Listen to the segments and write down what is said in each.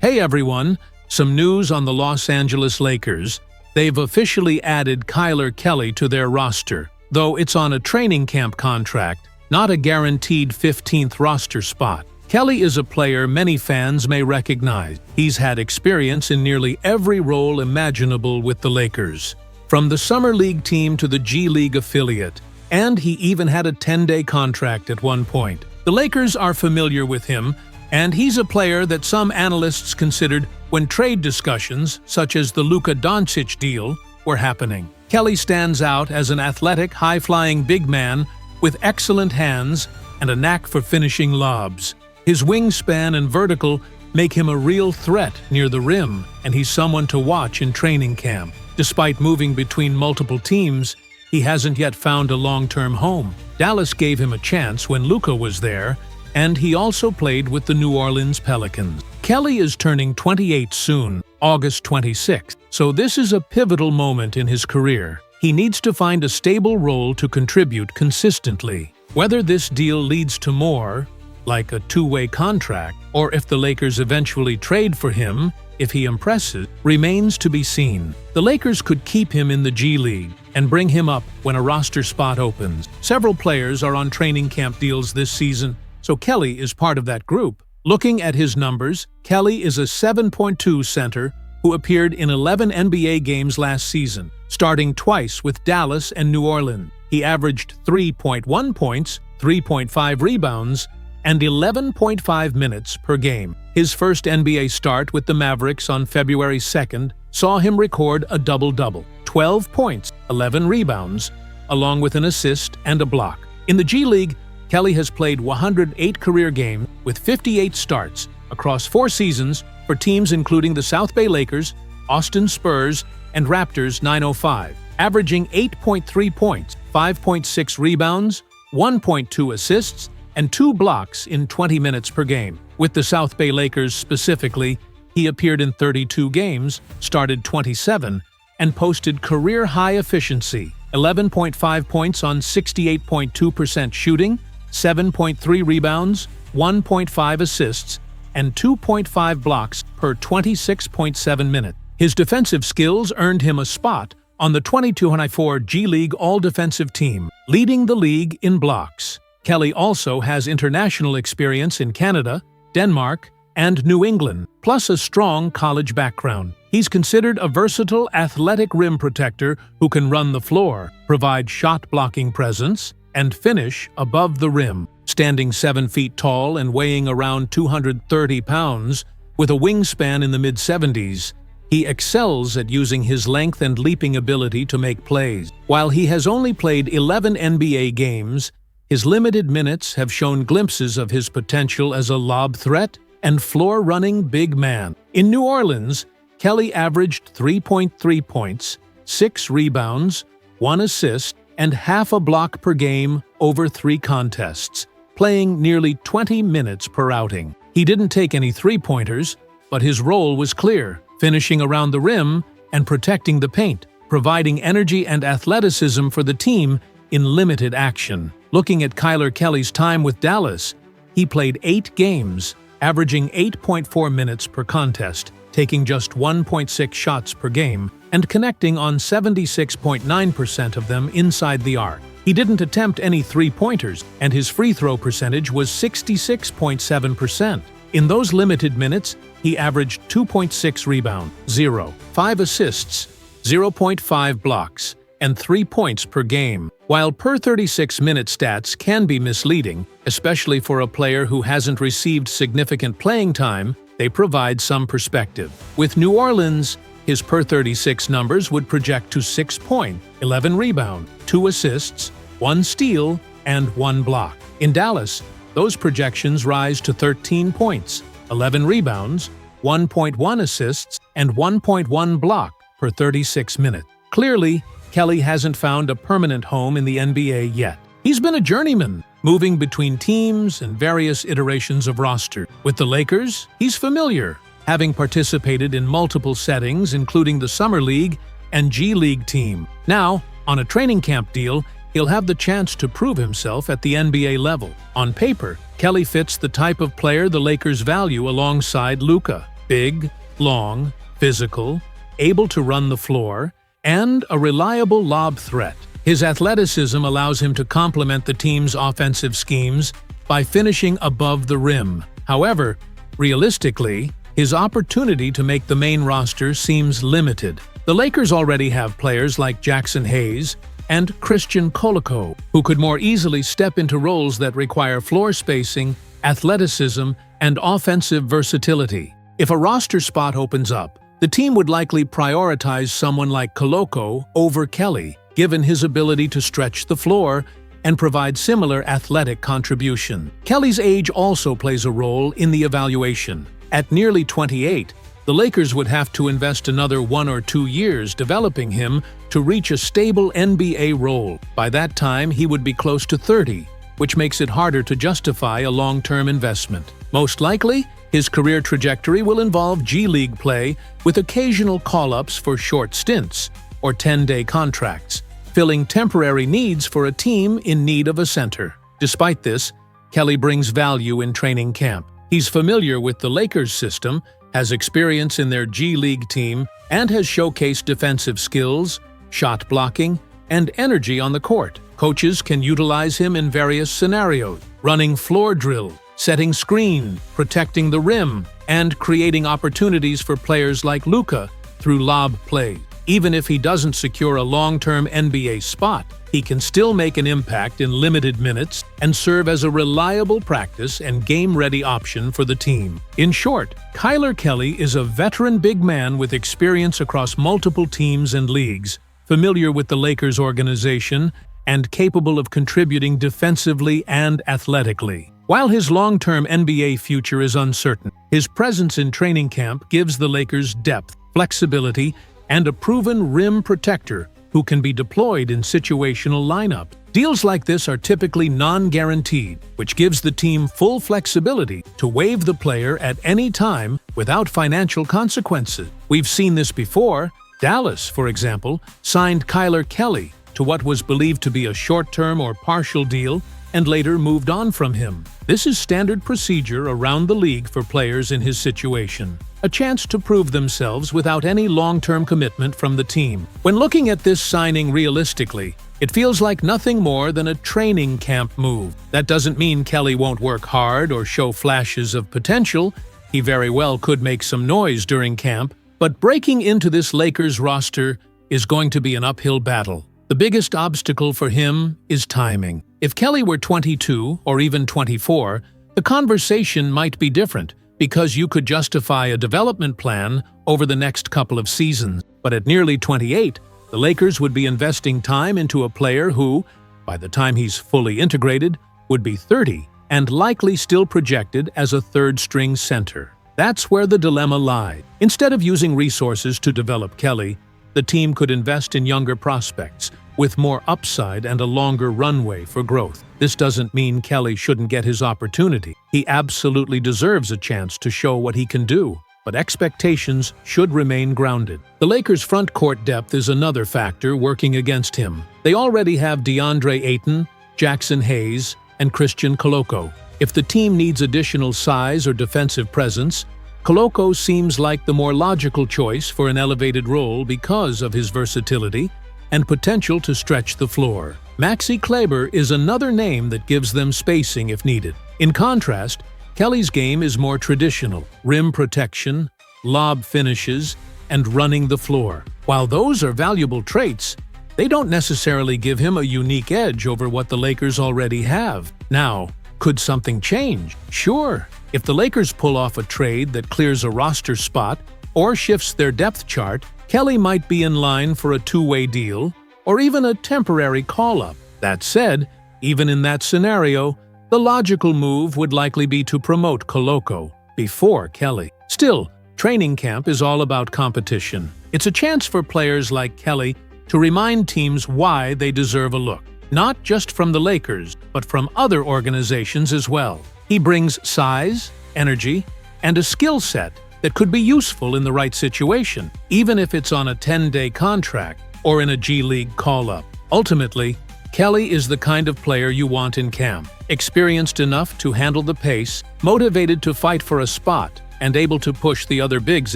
Hey everyone, some news on the Los Angeles Lakers. They've officially added Kyler Kelly to their roster, though it's on a training camp contract, not a guaranteed 15th roster spot. Kelly is a player many fans may recognize. He's had experience in nearly every role imaginable with the Lakers, from the Summer League team to the G League affiliate, and he even had a 10-day contract at one point. The Lakers are familiar with him, and he's a player that some analysts considered when trade discussions, such as the Luka Doncic deal, were happening. Kelly stands out as an athletic, high-flying big man with excellent hands and a knack for finishing lobs. His wingspan and vertical make him a real threat near the rim, and he's someone to watch in training camp. Despite moving between multiple teams, he hasn't yet found a long-term home. Dallas gave him a chance when Luka was there, and he also played with the New Orleans Pelicans. Kelly is turning 28 soon, August 26th, so this is a pivotal moment in his career. He needs to find a stable role to contribute consistently. Whether this deal leads to more, like a two-way contract, or if the Lakers eventually trade for him, if he impresses, remains to be seen. The Lakers could keep him in the G League and bring him up when a roster spot opens. Several players are on training camp deals this season, so Kelly is part of that group. Looking at his numbers, Kelly is a 7.2 center who appeared in 11 NBA games last season, starting twice with Dallas and New Orleans. He averaged 3.1 points, 3.5 rebounds, and 11.5 minutes per game. His first NBA start with the Mavericks on February 2nd saw him record a double-double, 12 points, 11 rebounds, along with an assist and a block. In the G League, Kelly has played 108 career games with 58 starts across 4 seasons for teams including the South Bay Lakers, Austin Spurs, and Raptors 905, averaging 8.3 points, 5.6 rebounds, 1.2 assists, and 2 blocks in 20 minutes per game. With the South Bay Lakers specifically, he appeared in 32 games, started 27, and posted career-high efficiency, 11.5 points on 68.2% shooting, 7.3 rebounds, 1.5 assists, and 2.5 blocks per 26.7 minutes. His defensive skills earned him a spot on the 2024 G League All-Defensive Team, leading the league in blocks. Kelly also has international experience in Canada, Denmark, and New England, plus a strong college background. He's considered a versatile, athletic rim protector who can run the floor, provide shot-blocking presence, and finish above the rim. Standing 7 feet tall and weighing around 230 pounds, with a wingspan in the mid-70s, he excels at using his length and leaping ability to make plays. While he has only played 11 NBA games, his limited minutes have shown glimpses of his potential as a lob threat and floor-running big man. In New Orleans, Kelly averaged 3.3 points, 6 rebounds, 1 assist, and half a block per game over 3 contests, playing nearly 20 minutes per outing. He didn't take any three-pointers, but his role was clear, finishing around the rim and protecting the paint, providing energy and athleticism for the team in limited action. Looking at Kyler Kelly's time with Dallas, he played 8 games, averaging 8.4 minutes per contest, taking just 1.6 shots per game, and connecting on 76.9% of them inside the arc. He didn't attempt any three-pointers, and his free throw percentage was 66.7%. In those limited minutes, he averaged 2.6 rebounds, 0.5 assists, 0.5 blocks, and 3 points per game. While per-36-minute stats can be misleading, especially for a player who hasn't received significant playing time, they provide some perspective. With New Orleans, his per-36 numbers would project to 6 points, 11 rebounds, 2 assists, 1 steal, and 1 block. In Dallas, those projections rise to 13 points, 11 rebounds, 1.1 assists, and 1.1 block per 36 minutes. Clearly, Kelly hasn't found a permanent home in the NBA yet. He's been a journeyman, moving between teams and various iterations of roster. With the Lakers, he's familiar, having participated in multiple settings including the Summer League and G League team. Now, on a training camp deal, he'll have the chance to prove himself at the NBA level. On paper, Kelly fits the type of player the Lakers value alongside Luka. Big, long, physical, able to run the floor, and a reliable lob threat. His athleticism allows him to complement the team's offensive schemes by finishing above the rim. However, realistically, his opportunity to make the main roster seems limited. The Lakers already have players like Jackson Hayes and Christian Koloko, who could more easily step into roles that require floor spacing, athleticism, and offensive versatility. If a roster spot opens up, the team would likely prioritize someone like Koloko over Kelly, given his ability to stretch the floor and provide similar athletic contribution. Kelly's age also plays a role in the evaluation. At nearly 28, the Lakers would have to invest another 1 or 2 years developing him to reach a stable NBA role. By that time, he would be close to 30, which makes it harder to justify a long-term investment. Most likely, his career trajectory will involve G League play with occasional call-ups for short stints or 10-day contracts, filling temporary needs for a team in need of a center. Despite this, Kelly brings value in training camp. He's familiar with the Lakers system, has experience in their G League team, and has showcased defensive skills, shot blocking, and energy on the court. Coaches can utilize him in various scenarios, running floor drill, setting screen, protecting the rim, and creating opportunities for players like Luka through lob play. Even if he doesn't secure a long-term NBA spot, he can still make an impact in limited minutes and serve as a reliable practice and game-ready option for the team. In short, Kyler Kelly is a veteran big man with experience across multiple teams and leagues, familiar with the Lakers organization, and capable of contributing defensively and athletically. While his long-term NBA future is uncertain, his presence in training camp gives the Lakers depth, flexibility, and a proven rim protector who can be deployed in situational lineups. Deals like this are typically non-guaranteed, which gives the team full flexibility to waive the player at any time without financial consequences. We've seen this before. Dallas, for example, signed Kyler Kelly to what was believed to be a short-term or partial deal and later moved on from him. This is standard procedure around the league for players in his situation. A chance to prove themselves without any long-term commitment from the team. When looking at this signing realistically, it feels like nothing more than a training camp move. That doesn't mean Kelly won't work hard or show flashes of potential. He very well could make some noise during camp, but breaking into this Lakers roster is going to be an uphill battle. The biggest obstacle for him is timing. If Kelly were 22 or even 24, the conversation might be different because you could justify a development plan over the next couple of seasons. But at nearly 28, the Lakers would be investing time into a player who, by the time he's fully integrated, would be 30 and likely still projected as a third-string center. That's where the dilemma lies. Instead of using resources to develop Kelly, the team could invest in younger prospects with more upside and a longer runway for growth. This doesn't mean Kelly shouldn't get his opportunity. He absolutely deserves a chance to show what he can do, but expectations should remain grounded. The Lakers' front court depth is another factor working against him. They already have DeAndre Ayton, Jackson Hayes, and Christian Koloko. If the team needs additional size or defensive presence, Koloko seems like the more logical choice for an elevated role because of his versatility and potential to stretch the floor. Maxi Kleber is another name that gives them spacing if needed. In contrast, Kelly's game is more traditional: rim protection, lob finishes, and running the floor. While those are valuable traits, they don't necessarily give him a unique edge over what the Lakers already have. Now, could something change? Sure. If the Lakers pull off a trade that clears a roster spot or shifts their depth chart, Kelly might be in line for a two-way deal or even a temporary call-up. That said, even in that scenario, the logical move would likely be to promote Koloko before Kelly. Still, training camp is all about competition. It's a chance for players like Kelly to remind teams why they deserve a look, not just from the Lakers, but from other organizations as well. He brings size, energy, and a skill set that could be useful in the right situation, even if it's on a 10-day contract or in a G League call-up. Ultimately, Kelly is the kind of player you want in camp, experienced enough to handle the pace, motivated to fight for a spot, and able to push the other bigs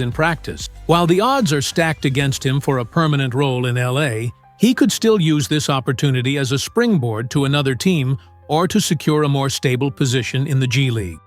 in practice. While the odds are stacked against him for a permanent role in LA, he could still use this opportunity as a springboard to another team or to secure a more stable position in the G League.